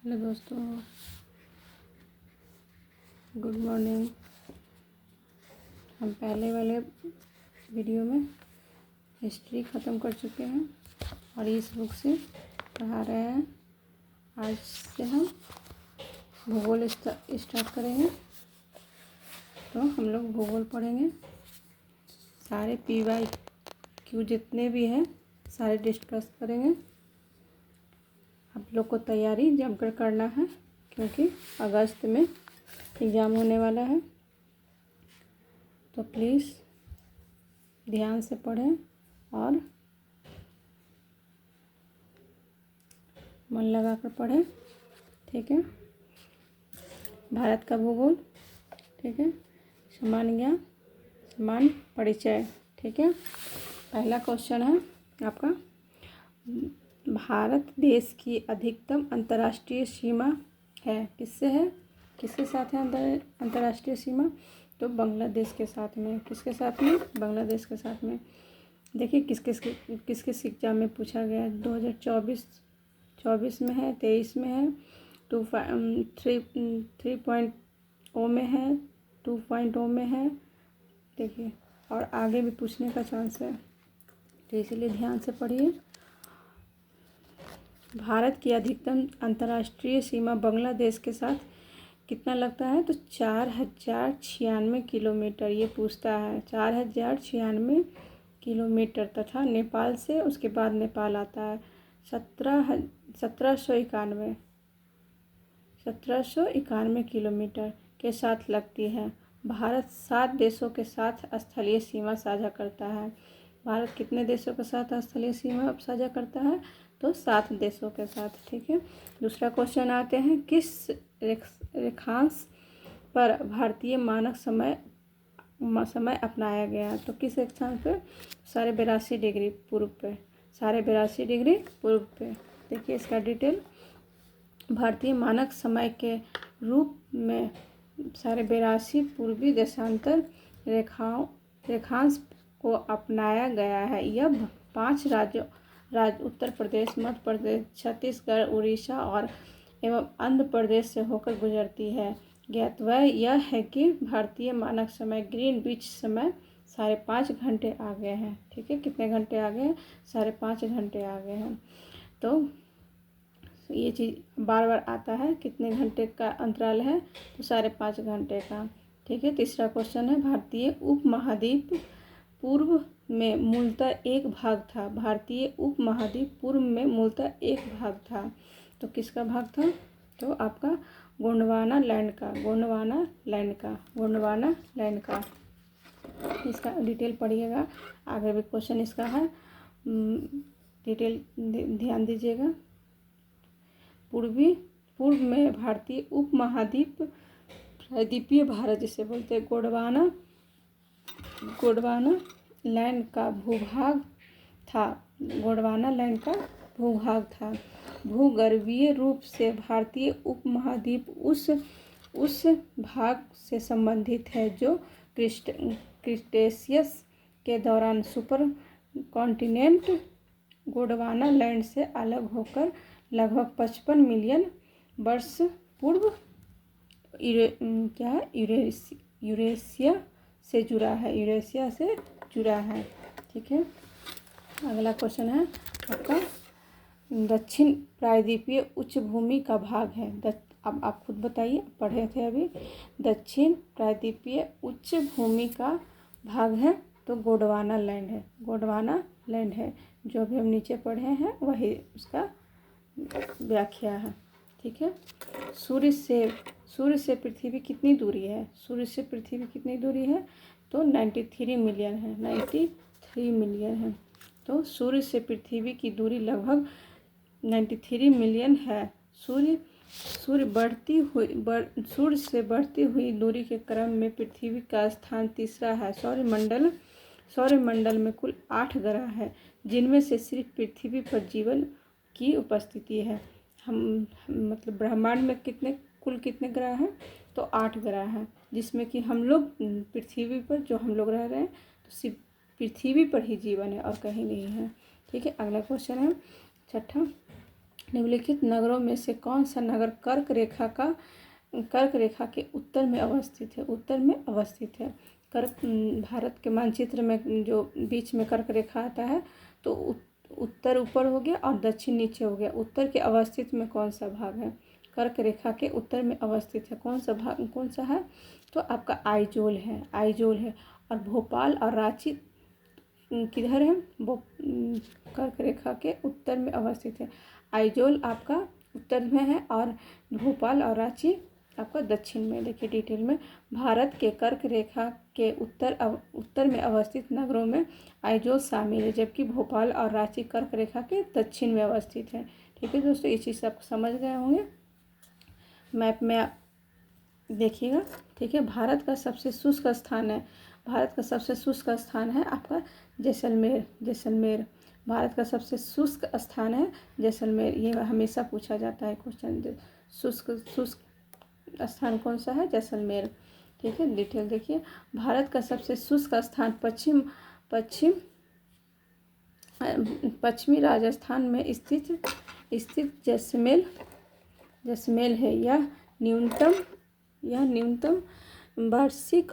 Hello दोस्तों, good morning. हम पहले वाले वीडियो में हिस्ट्री ख़त्म कर चुके हैं और इस बुक से पढ़ा रहे हैं। आज से हम भूगोल स्टार्ट करेंगे। तो हम लोग भूगोल पढ़ेंगे। सारे PYQ जितने भी हैं सारे डिस्कस करेंगे। आप लोग को तैयारी जमकर करना है क्योंकि अगस्त में एग्ज़ाम होने वाला है। तो प्लीज़ ध्यान से पढ़ें और मन लगा कर पढ़ें, ठीक है। भारत का भूगोल, ठीक है। सामान्य ज्ञान, सामान्य परिचय, ठीक है। पहला क्वेश्चन है आपका, भारत देश की अधिकतम अंतर्राष्ट्रीय सीमा है किससे है, किसके साथ है अंतर्राष्ट्रीय सीमा? तो बांग्लादेश के साथ में। किसके साथ में? बांग्लादेश के साथ में। देखिए किस एग्जाम में पूछा गया है। 2024 में है, 23 में है, 3.0 में है, 2.0 में है। देखिए और आगे भी पूछने का चांस है, तो इसलिए ध्यान से पढ़िए। भारत की अधिकतम अंतर्राष्ट्रीय सीमा बांग्लादेश के साथ कितना लगता है? तो 4096 किलोमीटर ये पूछता है। 4096 किलोमीटर तथा नेपाल से उसके बाद नेपाल आता है 1791 किलोमीटर के साथ लगती है। भारत 7 देशों के साथ स्थलीय सीमा साझा करता है। भारत कितने देशों के साथ स्थलीय सीमा साझा करता है? तो 7 देशों के साथ, ठीक है। दूसरा क्वेश्चन आते हैं, किस रेखांश पर भारतीय मानक समय अपनाया गया? तो किस रेखांश पे? 82.5 डिग्री पूर्व पे, 82.5 डिग्री पूर्व पे। देखिए इसका डिटेल, भारतीय मानक समय के रूप में 82.5 पूर्वी देशांतर रेखांश को अपनाया गया है। यह 5 राज्य उत्तर प्रदेश, मध्य प्रदेश, छत्तीसगढ़, उड़ीसा और एवं आंध्र प्रदेश से होकर गुजरती है। ज्ञातव्य यह है कि भारतीय मानक समय ग्रीनविच समय 5.5 घंटे आगे हैं, ठीक है। कितने घंटे आगे हैं? 5.5 घंटे आगे हैं। तो ये चीज़ बार बार आता है, कितने घंटे का अंतराल है? तो 5.5 घंटे का, ठीक है। तीसरा क्वेश्चन है, भारतीय उपमहाद्वीप पूर्व में मूलतः एक भाग था। भारतीय उपमहाद्वीप पूर्व में मूलतः एक भाग था। तो किसका भाग था? तो आपका गोंडवाना लैंड का। इसका डिटेल पढ़िएगा, आगे भी क्वेश्चन इसका है, डिटेल ध्यान दीजिएगा। पूर्व में भारतीय उपमहाद्वीप, प्रायद्वीपीय भारत जिसे बोलते हैं, गोंडवाना लैंड का भूभाग था। भूगर्भीय रूप से भारतीय उपमहाद्वीप उस भाग से संबंधित है जो क्रिटेशियस के दौरान सुपर कॉन्टिनेंट गोंडवाना लैंड से अलग होकर लगभग 55 मिलियन वर्ष पूर्व यूरेशिया से जुड़ा है, ठीक है। अगला क्वेश्चन है आपका, दक्षिण प्रायद्वीपीय उच्च भूमि का भाग है। अब आप खुद बताइए, पढ़े थे अभी। दक्षिण प्रायद्वीपीय उच्च भूमि का भाग है तो गोंडवाना लैंड है। जो भी हम नीचे पढ़े हैं वही उसका व्याख्या है, ठीक है। सूर्य से पृथ्वी कितनी दूरी है? तो 93 मिलियन है, 93 मिलियन है। तो सूर्य से पृथ्वी की दूरी लगभग 93 मिलियन है। सूर्य से बढ़ती हुई दूरी के क्रम में पृथ्वी का स्थान तीसरा है। सौरमंडल में कुल 8 ग्रह हैं, जिनमें से सिर्फ पृथ्वी पर जीवन की उपस्थिति है। हम मतलब ब्रह्मांड में कुल कितने ग्रह हैं? तो 8 ग्रह हैं, जिसमें कि हम लोग पृथ्वी पर जो हम लोग रह रहे हैं तो सिर्फ पृथ्वी पर ही जीवन है और कहीं नहीं है, ठीक है। अगला क्वेश्चन है छठा, निम्नलिखित नगरों में से कौन सा नगर कर्क रेखा के उत्तर में अवस्थित है? उत्तर में अवस्थित है। भारत के मानचित्र में जो बीच में कर्क रेखा आता है तो उत्तर ऊपर हो गया और दक्षिण नीचे हो गया। उत्तर के अवस्थित में कौन सा भाग है? कर्क रेखा के उत्तर में अवस्थित है कौन सा भाग, कौन सा है? तो आपका आइजोल है, आइजोल है। और भोपाल और रांची किधर है? वो कर्क रेखा के उत्तर में अवस्थित है। आइजोल आपका उत्तर में है और भोपाल और रांची आपका दक्षिण में। देखिए डिटेल में, भारत के कर्क रेखा के उत्तर में अवस्थित नगरों में आइजोल शामिल है, जबकि भोपाल और रांची कर्क रेखा के दक्षिण में अवस्थित है। ठीक है दोस्तों, ये चीज़ आप समझ गए होंगे। मैप में आप देखिएगा। ठीक है, भारत का सबसे शुष्क स्थान है, भारत का सबसे शुष्क स्थान है आपका जैसलमेर। जैसलमेर भारत का सबसे शुष्क स्थान है जैसलमेर। ये हमेशा पूछा जाता है क्वेश्चन, शुष्क स्थान कौन सा है? जैसलमेर। ठीक है, डिटेल देखिए। भारत का सबसे शुष्क स्थान पश्चिमी राजस्थान में स्थित जैसलमेर है। यह न्यूनतम वार्षिक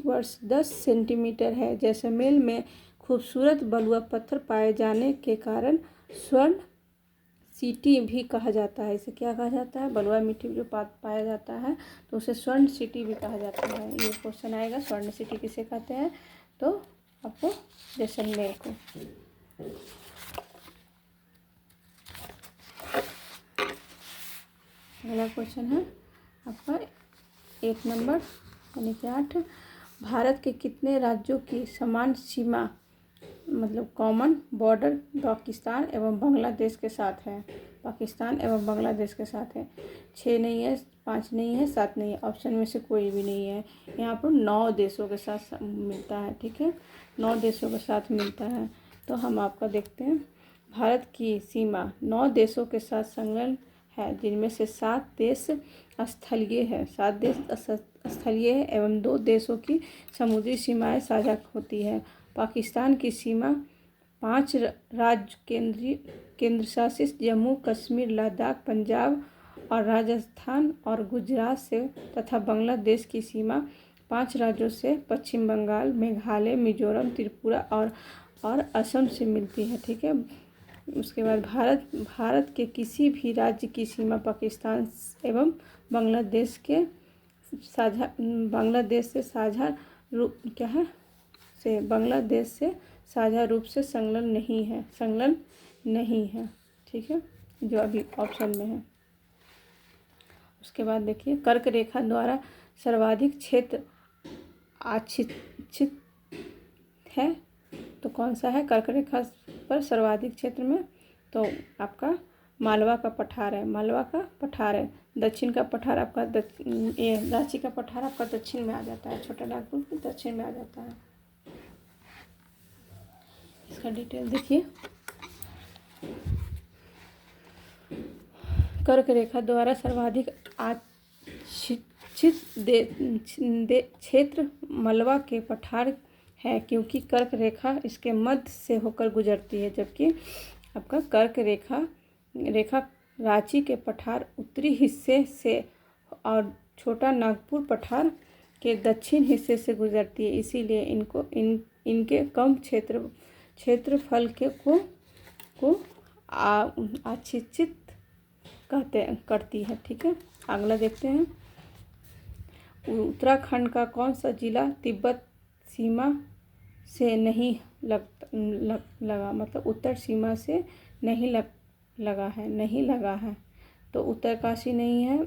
वर्ष 10 सेंटीमीटर है। जैसलमेर में खूबसूरत बलुआ पत्थर पाए जाने के कारण स्वर्ण सिटी भी कहा जाता है। इसे क्या कहा जाता है? बलुआ मिट्टी जो पाया जाता है तो उसे स्वर्ण सिटी भी कहा जाता है। ये क्वेश्चन आएगा, स्वर्ण सिटी किसे कहते हैं? तो आपको जैसलमेर को। अगला क्वेश्चन है आपका 1 नंबर यानी कि 8। भारत के कितने राज्यों की समान सीमा मतलब कॉमन बॉर्डर पाकिस्तान एवं बांग्लादेश के साथ है? पाकिस्तान एवं बांग्लादेश के साथ है। 6 नहीं है, 5 नहीं है, 7 नहीं है, ऑप्शन में से कोई भी नहीं है। यहाँ पर 9 देशों के साथ मिलता है। ठीक है, 9 देशों के साथ मिलता है। तो हम आपका देखते हैं, भारत की सीमा 9 देशों के साथ संलग्न है, जिनमें से 7 देश स्थलीय है, 7 देश स्थलीय है एवं 2 देशों की समुद्री सीमाएं साझा होती है। पाकिस्तान की सीमा 5 राज्य केंद्र शासित जम्मू कश्मीर, लद्दाख, पंजाब और राजस्थान और गुजरात से तथा बांग्लादेश की सीमा 5 राज्यों से पश्चिम बंगाल, मेघालय, मिजोरम, त्रिपुरा और असम से मिलती है। ठीक है, उसके बाद भारत के किसी भी राज्य की सीमा पाकिस्तान एवं बांग्लादेश से साझा रूप से संलग्न नहीं है। ठीक है, जो अभी ऑप्शन में है। उसके बाद देखिए, कर्क रेखा द्वारा सर्वाधिक क्षेत्र आच्छादित है तो कौन सा है? कर्क रेखा पर सर्वाधिक क्षेत्र में तो आपका मालवा का पठार है, मालवा का पठार है। दक्षिण का पठार आपका रांची का पठार आपका दक्षिण में आ जाता है, छोटा नागपुर के दक्षिण में आ जाता है। इसका डिटेल देखिए। कर्क रेखा द्वारा सर्वाधिक आच्छादित क्षेत्र मालवा के पठार है, क्योंकि कर्क रेखा इसके मध्य से होकर गुजरती है, जबकि आपका कर्क रेखा रांची के पठार उत्तरी हिस्से से और छोटा नागपुर पठार के दक्षिण हिस्से से गुजरती है। इसीलिए इनके कम क्षेत्रफल को आच्छादित करती है। ठीक है, अगला देखते हैं। उत्तराखंड का कौन सा जिला तिब्बत सीमा से नहीं लगा मतलब उत्तर सीमा से नहीं लगा है। तो उत्तरकाशी नहीं है,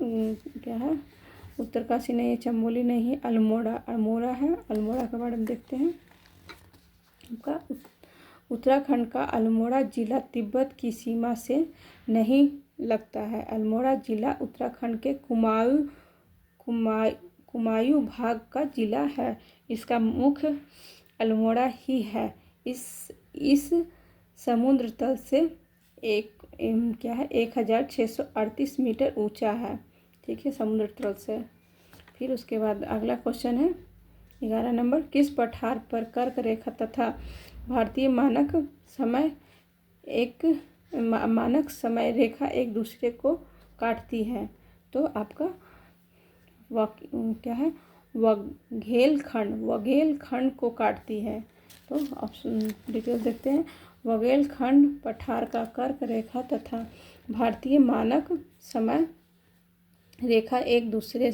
क्या है? उत्तरकाशी नहीं है, चमोली नहीं है, अल्मोड़ा है। अल्मोड़ा के बारे में देखते हैं। आपका उत्तराखंड का अल्मोड़ा जिला तिब्बत की सीमा से नहीं लगता है। अल्मोड़ा जिला उत्तराखंड के कुमायूं भाग का जिला है। इसका मुख्य अल्मोड़ा ही है। इस समुद्र तल से 1638 मीटर ऊंचा है। ठीक है, समुद्र तल से। फिर उसके बाद अगला क्वेश्चन है 11 नंबर। किस पठार पर कर्क रेखा तथा भारतीय मानक समय मानक समय रेखा एक दूसरे को काटती है? तो आपका क्या है? वघेलखंड को काटती है। तो ऑप्शन डिटेल देखते हैं। वघेलखंड पठार का कर्क रेखा तथा भारतीय मानक समय रेखा एक दूसरे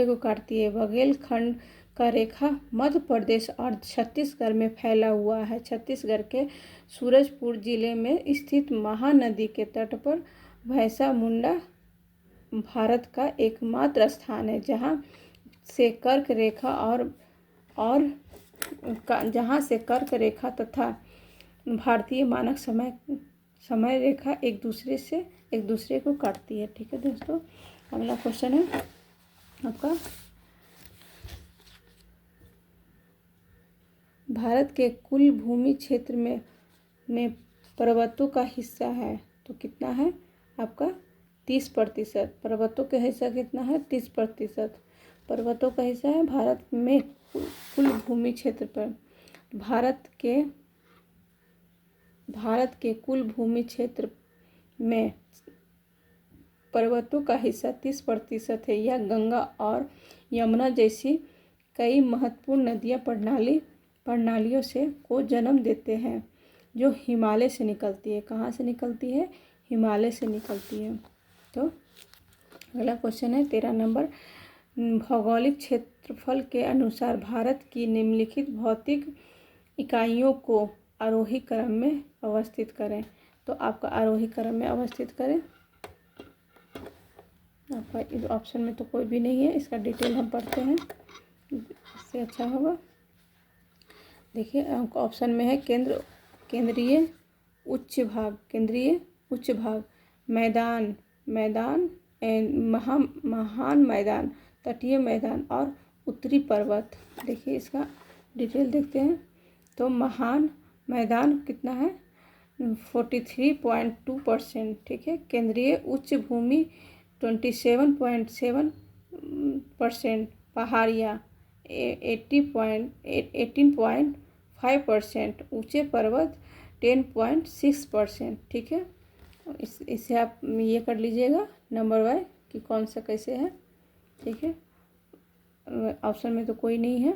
को काटती है। वघेलखंड का रेखा मध्य प्रदेश और छत्तीसगढ़ में फैला हुआ है। छत्तीसगढ़ के सूरजपुर जिले में स्थित महानदी के तट पर भैंसा मुंडा भारत का एकमात्र स्थान है जहाँ से कर्क रेखा तथा भारतीय मानक समय रेखा एक दूसरे को काटती है। ठीक है दोस्तों, अगला क्वेश्चन है आपका, भारत के कुल भूमि क्षेत्र में पर्वतों का हिस्सा है तो कितना है आपका? 30%। पर्वतों का हिस्सा कितना है? 30% पर्वतों का हिस्सा है भारत में कुल भूमि क्षेत्र पर। भारत के कुल भूमि क्षेत्र में पर्वतों का हिस्सा 30% है। यह गंगा और यमुना जैसी कई महत्वपूर्ण नदियाँ प्रणालियों को जन्म देते हैं जो हिमालय से निकलती है। कहाँ से निकलती है? हिमालय से निकलती है। तो अगला क्वेश्चन है 13 नंबर, भौगोलिक क्षेत्रफल के अनुसार भारत की निम्नलिखित भौतिक इकाइयों को आरोही क्रम में अवस्थित करें। तो आपका आरोही क्रम में अवस्थित करें, आपका इस ऑप्शन में तो कोई भी नहीं है, इसका डिटेल हम पढ़ते हैं, इससे अच्छा होगा। देखिए ऑप्शन में है केंद्रीय उच्च भाग, मैदान, महान मैदान, तटीय मैदान और उत्तरी पर्वत। देखिए इसका डिटेल देखते हैं। तो महान मैदान कितना है? 43.2%। ठीक है, केंद्रीय उच्च भूमि 27.7%, पहाड़ियाँ 18.5%, ऊंचे पर्वत 10.6%। ठीक है, इससे आप ये कर लीजिएगा नंबर वाइज कि कौन सा कैसे है। ठीक है, ऑप्शन में तो कोई नहीं है।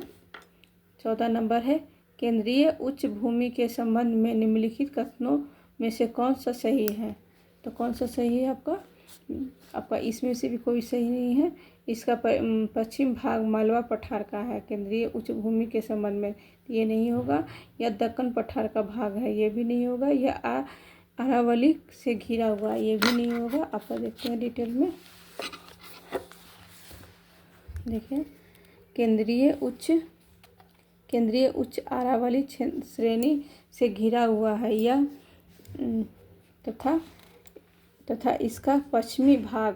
14 नंबर है, केंद्रीय उच्च भूमि के संबंध में निम्नलिखित कथनों में से कौन सा सही है? तो कौन सा सही है आपका इसमें से भी कोई सही नहीं है। इसका पश्चिम भाग मालवा पठार का है केंद्रीय उच्च भूमि के संबंध में, ये नहीं होगा। या दक्कन पठार का भाग है, ये भी नहीं होगा। या अरावली से घिरा हुआ, ये भी नहीं होगा। आपका देखते हैं डिटेल में। देखिए केंद्रीय उच्च अरावली श्रेणी से घिरा हुआ है यह, तथा इसका पश्चिमी भाग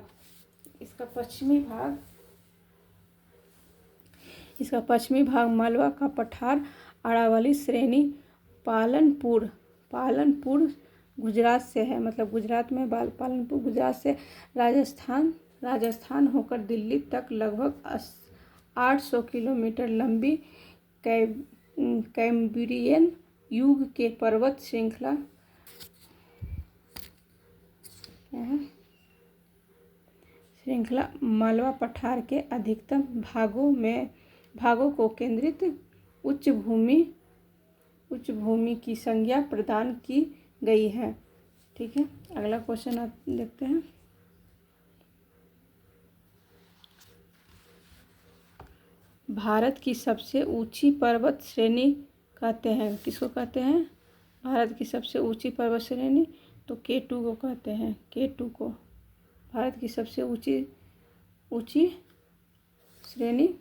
मालवा का पठार अरावली श्रेणी पालनपुर गुजरात से है। मतलब गुजरात में पालनपुर गुजरात से राजस्थान होकर दिल्ली तक लगभग 800 किलोमीटर लंबी कैम्ब्रियन युग के पर्वत श्रृंखला मालवा पठार के अधिकतम भागों को केंद्रित उच्च भूमि की संज्ञा प्रदान की गई है। ठीक है, अगला क्वेश्चन आप देखते हैं। भारत की सबसे ऊंची पर्वत श्रेणी कहते हैं, किसको कहते हैं? भारत की सबसे ऊंची पर्वत श्रेणी तो K2 को कहते हैं। K2 को भारत की सबसे ऊंची श्रेणी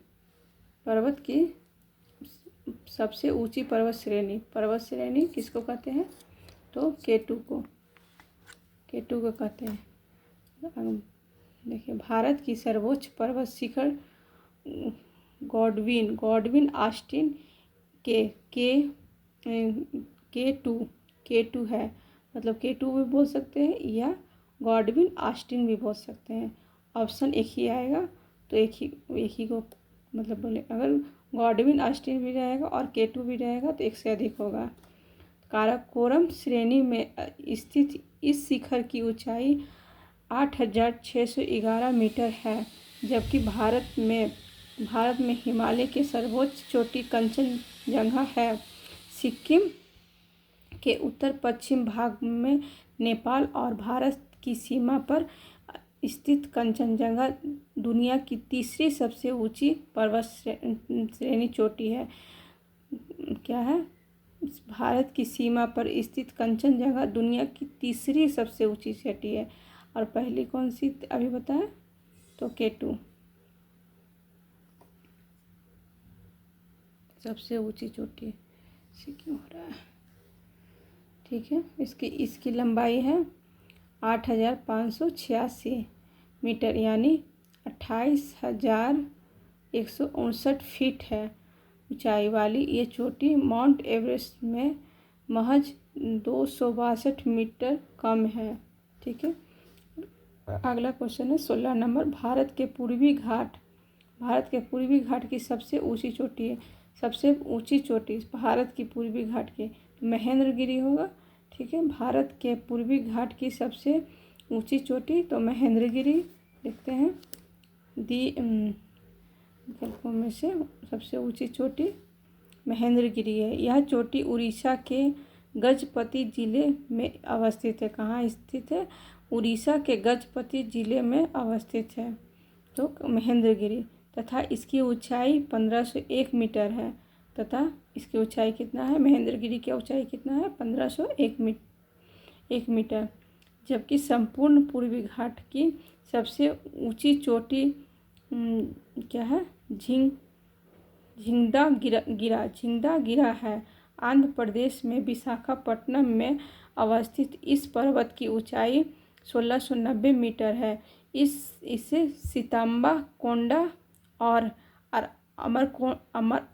सबसे ऊंची पर्वत श्रेणी किसको कहते हैं? तो K2 को कहते हैं। देखिए भारत की सर्वोच्च पर्वत शिखर गॉडविन ऑस्टिन K2 है। मतलब K2 भी बोल सकते हैं या गॉडविन ऑस्टिन भी बोल सकते हैं। ऑप्शन एक ही आएगा तो एक ही को मतलब बोले। अगर गॉडविन ऑस्टिन भी रहेगा और K2 भी रहेगा तो एक से अधिक होगा। काराकोरम श्रेणी में स्थित इस शिखर की ऊंचाई 8,611 मीटर है, जबकि भारत में हिमालय के सर्वोच्च चोटी कंचनजंगा है। सिक्किम के उत्तर पश्चिम भाग में नेपाल और भारत की सीमा पर स्थित कंचनजंगा दुनिया की तीसरी सबसे ऊंची पर्वत श्रेणी चोटी है। क्या है? भारत की सीमा पर स्थित कंचनजंगा दुनिया की तीसरी सबसे ऊंची चोटी है। और पहली कौन सी अभी बताएं? तो K2 सबसे ऊंची चोटी से क्यों हो रहा है? ठीक है, इसकी लंबाई है 8,586 मीटर यानी 28,159 फीट है। ऊंचाई वाली ये चोटी माउंट एवरेस्ट में महज 262 मीटर कम है। ठीक है, अगला क्वेश्चन है 16 नंबर। भारत के पूर्वी घाट की सबसे ऊंची चोटी है। सबसे ऊंची चोटी भारत की पूर्वी घाट की महेंद्रगिरी होगा। ठीक है, भारत के पूर्वी घाट की सबसे ऊंची चोटी तो महेंद्रगिरी देखते हैं। विकल्पों में से सबसे ऊंची चोटी महेंद्रगिरी है। यह चोटी उड़ीसा के गजपति जिले में अवस्थित है। कहाँ स्थित है? उड़ीसा के गजपति जिले में अवस्थित है तो महेंद्रगिरी। तथा इसकी ऊंचाई 1501 मीटर है। तथा इसकी ऊंचाई कितना है? महेंद्रगिरी की ऊंचाई कितना है? 1501 मीटर। जबकि संपूर्ण पूर्वी घाट की सबसे ऊंची चोटी क्या है? झिंगदागिरा है। आंध्र प्रदेश में विशाखापट्टनम में अवस्थित इस पर्वत की ऊंचाई 1690 मीटर है। इसे सीताम्बा कोंडा और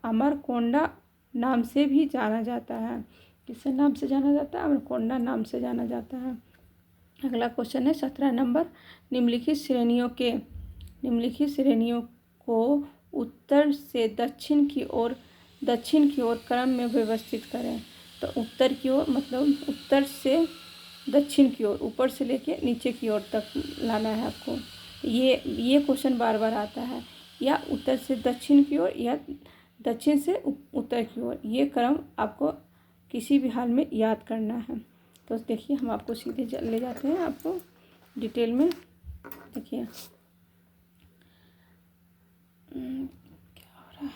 अमरकोंडा नाम से भी जाना जाता है। किस नाम से जाना जाता है? अमरकोंडा नाम से जाना जाता है। अगला क्वेश्चन है 17 नंबर। निम्नलिखित श्रेणियों को उत्तर से दक्षिण की ओर क्रम में व्यवस्थित करें। तो उत्तर की ओर मतलब उत्तर से दक्षिण की ओर, ऊपर से लेके नीचे की ओर तक लाना है आपको। ये क्वेश्चन बार बार आता है, या उत्तर से दक्षिण की ओर या दक्षिण से उत्तर की ओर। ये क्रम आपको किसी भी हाल में याद करना है। तो देखिए, हम आपको सीधे ले जाते हैं आपको डिटेल में। देखिए क्या हो रहा है।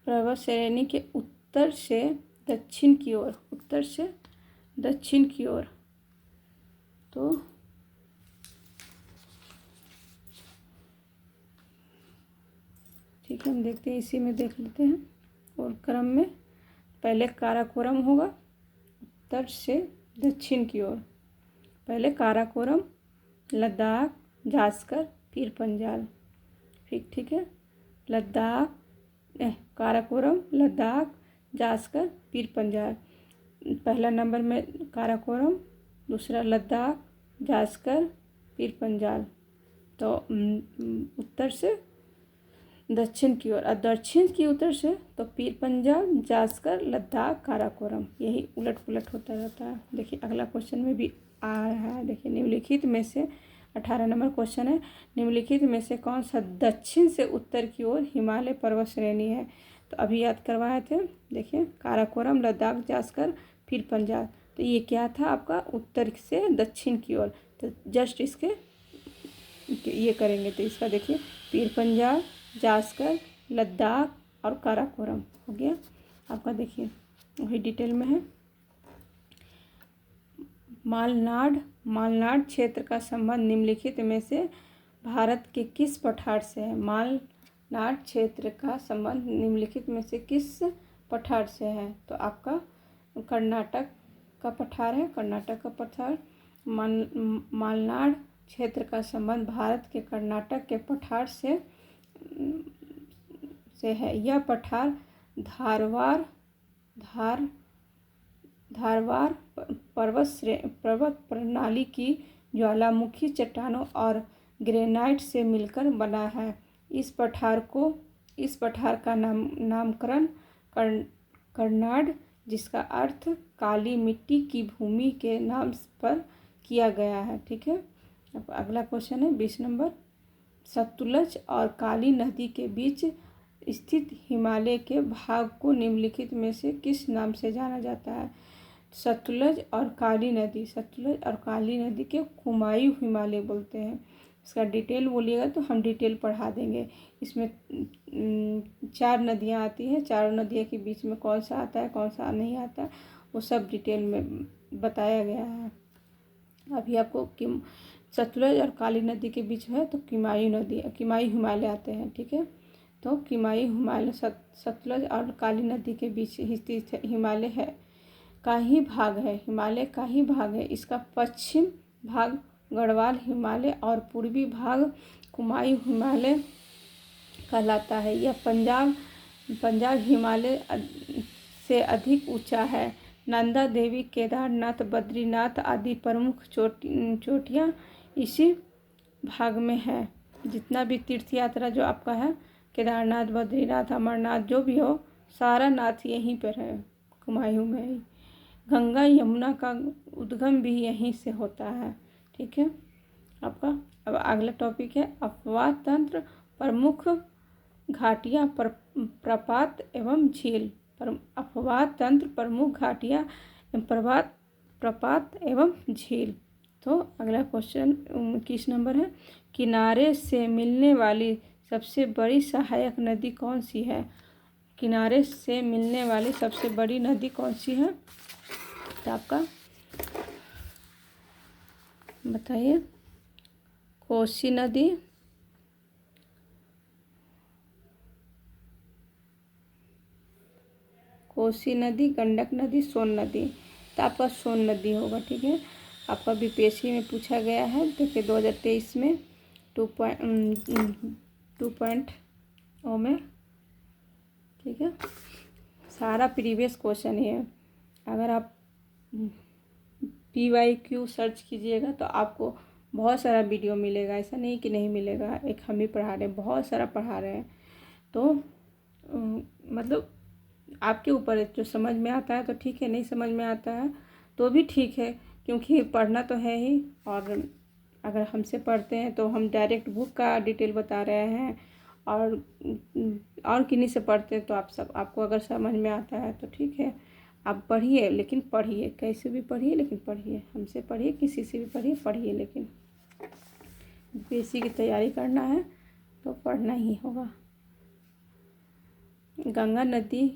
पर्वत श्रेणी के उत्तर से दक्षिण की ओर तो ठीक है, हम देखते हैं, इसी में देख लेते हैं। और क्रम में पहले काराकोरम होगा उत्तर से दक्षिण की ओर। पहले काराकोरम, लद्दाख, जास्कर, फिर पंजाल। ठीक है, काराकोरम, लद्दाख, जास्कर, फिर पंजाल। पहला नंबर में काराकोरम, दूसरा लद्दाख, जास्कर, फिर पंजाल। तो उत्तर से दक्षिण की ओर, और दक्षिण की उत्तर से तो पीर पंजाल, जास्कर, लद्दाख, काराकोरम। यही उलट पुलट होता रहता है। देखिए अगला क्वेश्चन में भी आ रहा है। देखिए निम्नलिखित में से 18 नंबर क्वेश्चन है। निम्नलिखित में से कौन सा दक्षिण से उत्तर की ओर हिमालय पर्वत श्रेणी है? तो अभी याद करवाए थे। देखिए काराकोरम, लद्दाख, जास्कर, फिर पंजाल। तो ये क्या था आपका? उत्तर से दक्षिण की ओर। तो जस्ट इसके ये करेंगे तो इसका देखिए पीर पंजाल, जास्कर, लद्दाख और काराकोरम हो गया आपका। देखिए वही डिटेल में है। मालनाड क्षेत्र का संबंध निम्नलिखित में से भारत के किस पठार से है? मालनाड क्षेत्र का संबंध निम्नलिखित में से किस पठार से है? तो आपका कर्नाटक का पठार है। कर्नाटक का पठार। मालनाड क्षेत्र का संबंध भारत के कर्नाटक के पठार से है। यह पठार धारवाड़ पर्वत प्रणाली की ज्वालामुखी चट्टानों और ग्रेनाइट से मिलकर बना है। इस पठार का नामकरण कर्नाड, जिसका अर्थ काली मिट्टी की भूमि के नाम पर किया गया है। ठीक है, अब अगला क्वेश्चन है 20 नंबर। सतलुज और काली नदी के बीच स्थित हिमालय के भाग को निम्नलिखित में से किस नाम से जाना जाता है? सतलुज और काली नदी, सतलुज और काली नदी के कुमायूं हिमालय बोलते हैं। इसका डिटेल बोलिएगा तो हम डिटेल पढ़ा देंगे। इसमें 4 नदियाँ आती हैं, चारों नदियों के बीच में कौन सा आता है कौन सा नहीं आता, वो सब डिटेल में बताया गया है। अभी आपको कि सतलुज और काली नदी के बीच है तो कुमायूं हिमालय आते हैं। ठीक है, तो कुमायूं हिमालय सतलुज और काली नदी के बीच स्थित हिमालय है का ही भाग है, हिमालय का ही भाग है। इसका पश्चिम भाग गढ़वाल हिमालय और पूर्वी भाग कुमायूं हिमालय कहलाता है। यह पंजाब हिमालय से अधिक ऊंचा है। नंदा देवी, केदारनाथ, बद्रीनाथ आदि प्रमुख चोटियाँ इसी भाग में है। जितना भी तीर्थ यात्रा जो आपका है, केदारनाथ, बद्रीनाथ, अमरनाथ जो भी हो, सारा नाथ यहीं पर है, कुमायूं में ही। गंगा यमुना का उद्गम भी यहीं से होता है। ठीक है, आपका अब अगला टॉपिक है अफवाह तंत्र, प्रमुख घाटियाँ, प्रपात एवं झील। अफवाह तंत्र, प्रमुख घाटियाँ, प्रपात एवं झील। तो अगला क्वेश्चन 21 नंबर है। किनारे से मिलने वाली सबसे बड़ी सहायक नदी कौन सी है? किनारे से मिलने वाली सबसे बड़ी नदी कौन सी है? तो आपका बताइए। कोसी नदी, गंडक नदी, सोन नदी। तो आपका सोन नदी होगा। ठीक है, आपका बीपीएससी में पूछा गया है। देखिए 2023 में 2.0 में। ठीक है, सारा प्रीवियस क्वेश्चन ही है। अगर आप PYQ सर्च कीजिएगा तो आपको बहुत सारा वीडियो मिलेगा, ऐसा नहीं कि नहीं मिलेगा। एक हम ही पढ़ा रहे हैं, बहुत सारा पढ़ा रहे हैं। तो मतलब आपके ऊपर है, जो समझ में आता है तो ठीक है, नहीं समझ में आता है तो भी ठीक है, क्योंकि पढ़ना तो है ही। और अगर हमसे पढ़ते हैं तो हम डायरेक्ट बुक का डिटेल बता रहे हैं, और किन्हीं से पढ़ते हैं तो आपको अगर समझ में आता है तो ठीक है, आप पढ़िए। लेकिन पढ़िए, कैसे भी पढ़िए, लेकिन पढ़िए। हमसे पढ़िए, किसी से भी पढ़िए। लेकिन यूपीएससी की तैयारी करना है तो पढ़ना ही होगा। गंगा नदी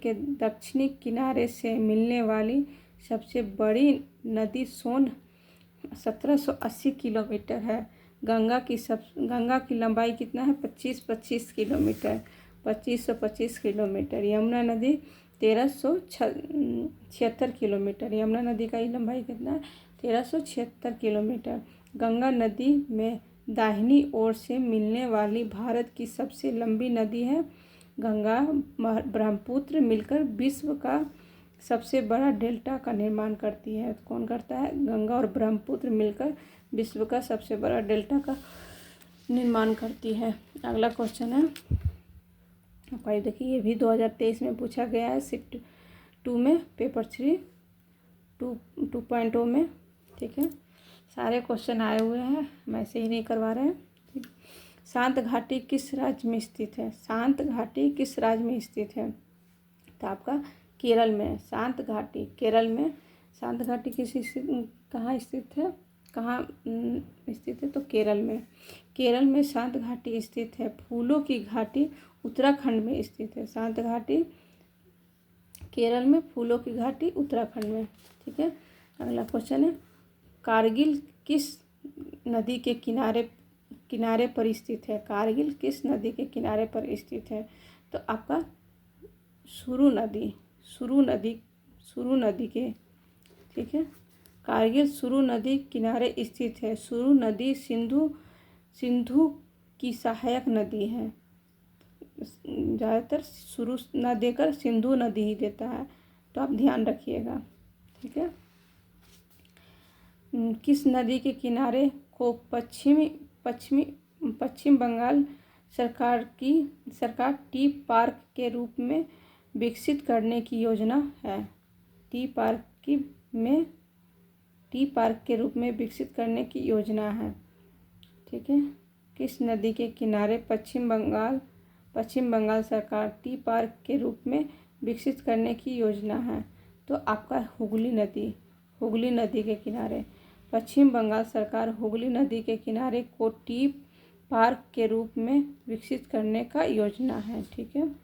के दक्षिणी किनारे से मिलने वाली सबसे बड़ी नदी सोन 1780 किलोमीटर है। गंगा की लंबाई कितना है? 25 किलोमीटर, 2525 किलोमीटर। यमुना नदी 1376 किलोमीटर। यमुना नदी का लंबाई कितना है? 1376 किलोमीटर। गंगा नदी में दाहिनी ओर से मिलने वाली भारत की सबसे लंबी नदी है। गंगा ब्रह्मपुत्र मिलकर विश्व का सबसे बड़ा डेल्टा का निर्माण करती है। कौन करता है? गंगा और ब्रह्मपुत्र मिलकर विश्व का सबसे बड़ा डेल्टा का निर्माण करती है। अगला क्वेश्चन है, भाई देखिए, ये भी 2023 में पूछा गया है, शिफ्ट 2 में, पेपर 3 2.0 में। ठीक है, सारे क्वेश्चन आए हुए हैं, हम ऐसे ही नहीं करवा रहे हैं। शांत घाटी किस राज्य में स्थित है? शांत घाटी किस राज्य में स्थित है? तो आपका केरल में। शांत घाटी केरल में। शांत घाटी कहाँ स्थित है? तो केरल में। केरल में शांत घाटी स्थित है। फूलों की घाटी उत्तराखंड में स्थित है। शांत घाटी केरल में, फूलों की घाटी उत्तराखंड में। ठीक है, अगला क्वेश्चन है, कारगिल किस नदी के किनारे पर स्थित है? कारगिल किस नदी के किनारे पर स्थित है? तो आपका सुरू नदी के। ठीक है, कारगिल सुरू नदी किनारे स्थित है। सुरू नदी सिंधु की सहायक नदी है। ज़्यादातर सुरू न देकर सिंधु नदी ही देता है, तो आप ध्यान रखिएगा। ठीक है, किस नदी के किनारे को पश्चिम बंगाल सरकार टी पार्क के रूप में विकसित करने की योजना है। टी पार्क के रूप में विकसित करने की योजना है। ठीक है। किस नदी के किनारे पश्चिम बंगाल सरकार टी पार्क के रूप में विकसित करने की योजना है? तो आपका हुगली नदी के किनारे पश्चिम बंगाल सरकार हुगली नदी के किनारे को टी पार्क के रूप में विकसित करने का योजना है। ठीक है।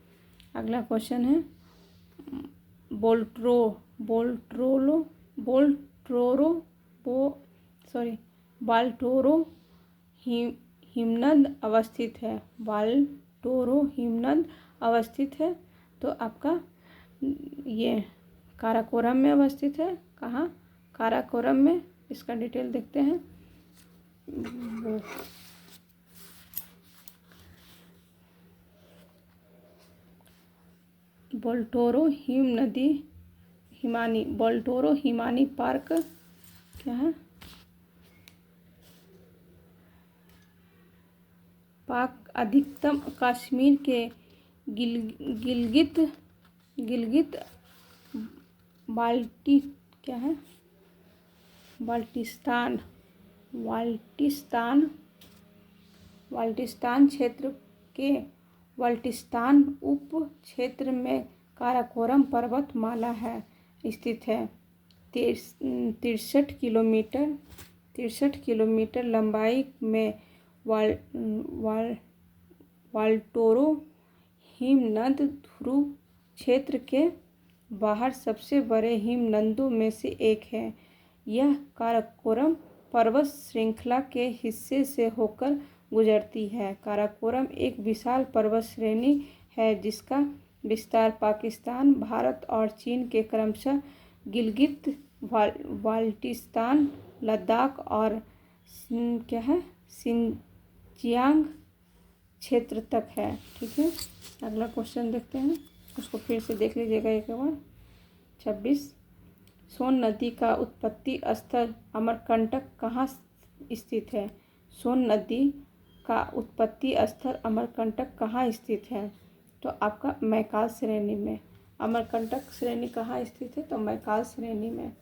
अगला क्वेश्चन है बाल्टोरो हिमनद अवस्थित है। बाल्टोरो हिमनद अवस्थित है तो आपका ये काराकोरम में अवस्थित है। कहाँ? काराकोरम में। इसका डिटेल देखते हैं। बाल्टोरो हिमानी पार्क क्या है? पाक अधिकतम कश्मीर के गिलगित बाल्टिस्तान क्षेत्र के बाल्टिस्तान उप क्षेत्र में काराकोरम पर्वतमाला है स्थित है। 63 किलोमीटर लंबाई में बाल्टोरो हिमनद ध्रुव क्षेत्र के बाहर सबसे बड़े हिमनदों में से एक है। यह काराकोरम पर्वत श्रृंखला के हिस्से से होकर गुजरती है। काराकोरम एक विशाल पर्वत श्रेणी है जिसका विस्तार पाकिस्तान, भारत और चीन के क्रमशः गिलगित बाल्टिस्तान, लद्दाख और सिंजियांग क्षेत्र तक है। ठीक है। अगला क्वेश्चन देखते हैं, उसको फिर से देख लीजिएगा एक बार। 26 सोन नदी का उत्पत्ति स्थल अमरकंटक कहाँ स्थित है? सोन नदी का उत्पत्ति स्थल अमरकंटक कहाँ स्थित है? तो आपका मैकाल श्रेणी में। अमरकंटक श्रेणी कहाँ स्थित है? तो मैकाल श्रेणी में।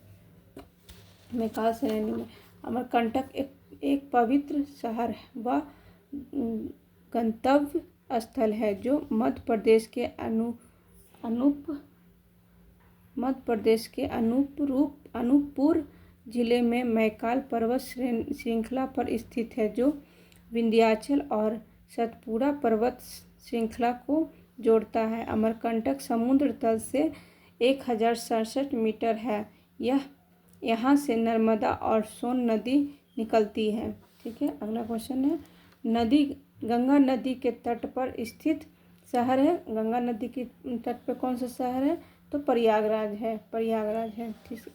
अमरकंटक एक पवित्र शहर व गंतव्य स्थल है जो मध्य प्रदेश के अनूपपुर जिले में मैकाल पर्वत श्रृंखला पर स्थित है जो विंध्याचल और सतपुड़ा पर्वत श्रृंखला को जोड़ता है। अमरकंटक समुद्र तल से 1067 मीटर है। यहाँ से नर्मदा और सोन नदी निकलती है। ठीक है। अगला क्वेश्चन है गंगा नदी के तट पर स्थित शहर है। गंगा नदी के तट पर कौन सा शहर है? तो प्रयागराज है।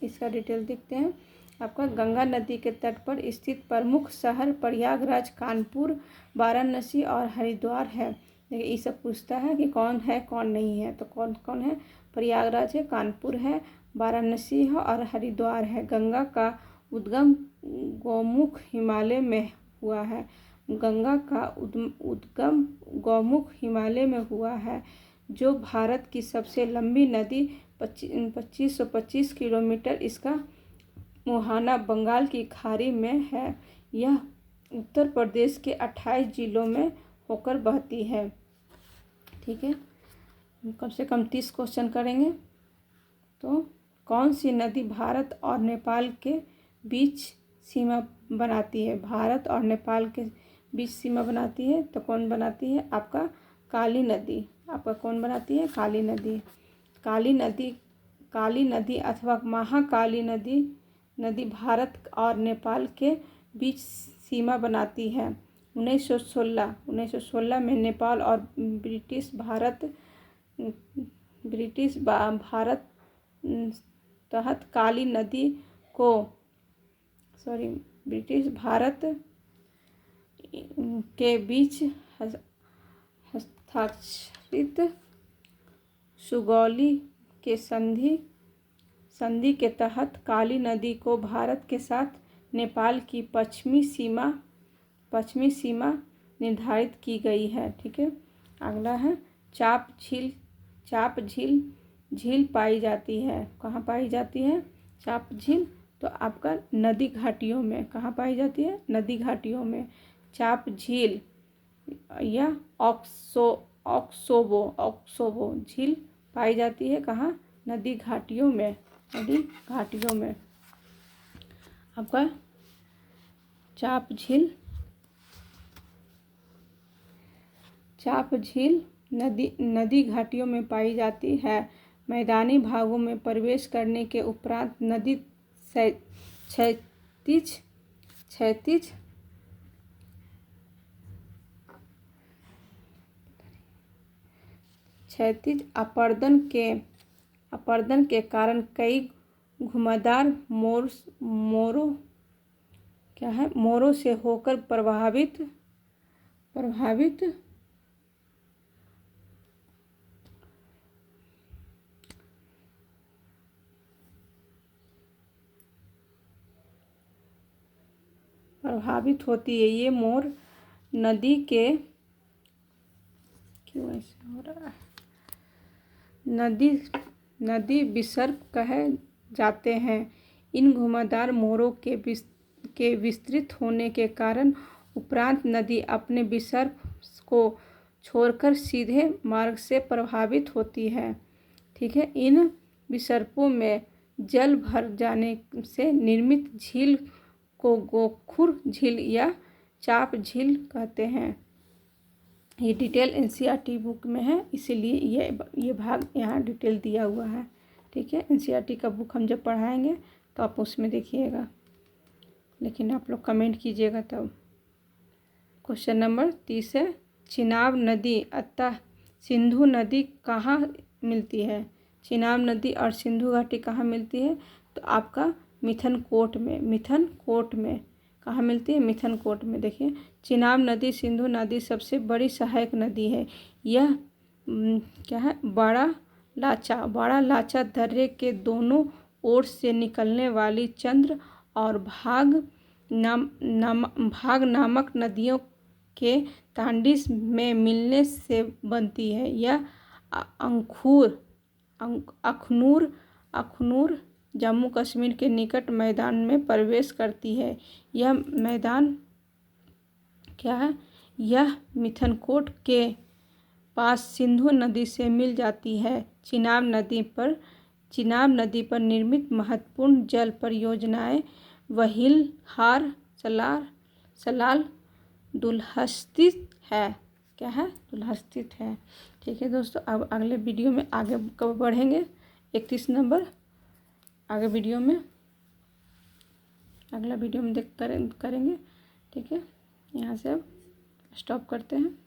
इसका डिटेल देखते हैं। आपका गंगा नदी के तट पर स्थित प्रमुख शहर प्रयागराज, कानपुर, वाराणसी और हरिद्वार है। देखिए ये सब पूछता है कि कौन है कौन नहीं है। तो कौन कौन है? प्रयागराज है, कानपुर है, वाराणसी है और हरिद्वार है। गंगा का उद्गम गौमुख हिमालय में हुआ है। गंगा का उद्गम गौमुख हिमालय में हुआ है जो भारत की सबसे लंबी नदी 2525 किलोमीटर इसका मुहाना बंगाल की खाड़ी में है। यह उत्तर प्रदेश के 28 जिलों में होकर बहती है। ठीक है। कम से कम 30 क्वेश्चन करेंगे। तो कौन सी नदी भारत और नेपाल के बीच सीमा बनाती है? भारत और नेपाल के बीच सीमा बनाती है तो कौन बनाती है? आपका काली नदी। आपका कौन बनाती है? काली नदी। काली नदी अथवा महाकाली नदी भारत और नेपाल के बीच सीमा बनाती है। 1916 में नेपाल और ब्रिटिश भारत तहत काली नदी को ब्रिटिश भारत के बीच हस्ताक्षरित सुगौली के संधि के तहत काली नदी को भारत के साथ नेपाल की पश्चिमी सीमा निर्धारित की गई है। ठीक है, अगला है चाप झील। चाप झील झील पाई जाती है, कहाँ पाई जाती है चाप झील? तो आपका नदी घाटियों में। कहाँ पाई जाती है? नदी घाटियों में। चाप झील या ऑक्सोबो झील पाई जाती है कहाँ? नदी घाटियों में। नदी घाटियों में आपका चाप झील नदी घाटियों में पाई जाती है। मैदानी भागों में प्रवेश करने के उपरांत नदी क्षैतिज अपरदन के कारण कई घुमावदार मोरों से होकर प्रभावित होती है। ये मोर नदी के क्यों ऐसे हो रहा है? नदी विसर्प कहे जाते हैं। इन घुमावदार मोरों के विस्तृत होने के कारण उपरांत नदी अपने विसर्प को छोड़कर सीधे मार्ग से प्रभावित होती है। ठीक है, इन विसर्पों में जल भर जाने से निर्मित झील को गोखुर झील या चाप झील कहते हैं। ये डिटेल एनसीईआरटी बुक में है, इसीलिए ये भाग यहाँ डिटेल दिया हुआ है। ठीक है, एनसीईआरटी का बुक हम जब पढ़ाएंगे तो आप उसमें देखिएगा, लेकिन आप लोग कमेंट कीजिएगा तब। क्वेश्चन नंबर 30 है, चिनाब नदी अतः सिंधु नदी कहाँ मिलती है? चिनाब नदी और सिंधु घाटी कहाँ मिलती है? तो आपका मिथनकोट में। कहाँ मिलती है? मिथनकोट में। देखिए, चिनाब नदी सिंधु नदी सबसे बड़ी सहायक नदी है। यह क्या है? बड़ा लाचा दर्रे के दोनों ओर से निकलने वाली चंद्र और भाग नामक नदियों के तांडिस में मिलने से बनती है। यह अखनूर जम्मू कश्मीर के निकट मैदान में प्रवेश करती है। यह मैदान क्या है? यह मिथनकोट के पास सिंधु नदी से मिल जाती है। चिनाब नदी पर निर्मित महत्वपूर्ण जल परियोजनाएं वहीलहार, सलाल, दुल्हस्तित है। क्या है? दुल्हस्तित है। ठीक है दोस्तों, अब अगले वीडियो में आगे कब बढ़ेंगे? 31 नंबर अगले वीडियो में करेंगे। ठीक है, यहाँ से अब स्टॉप करते हैं।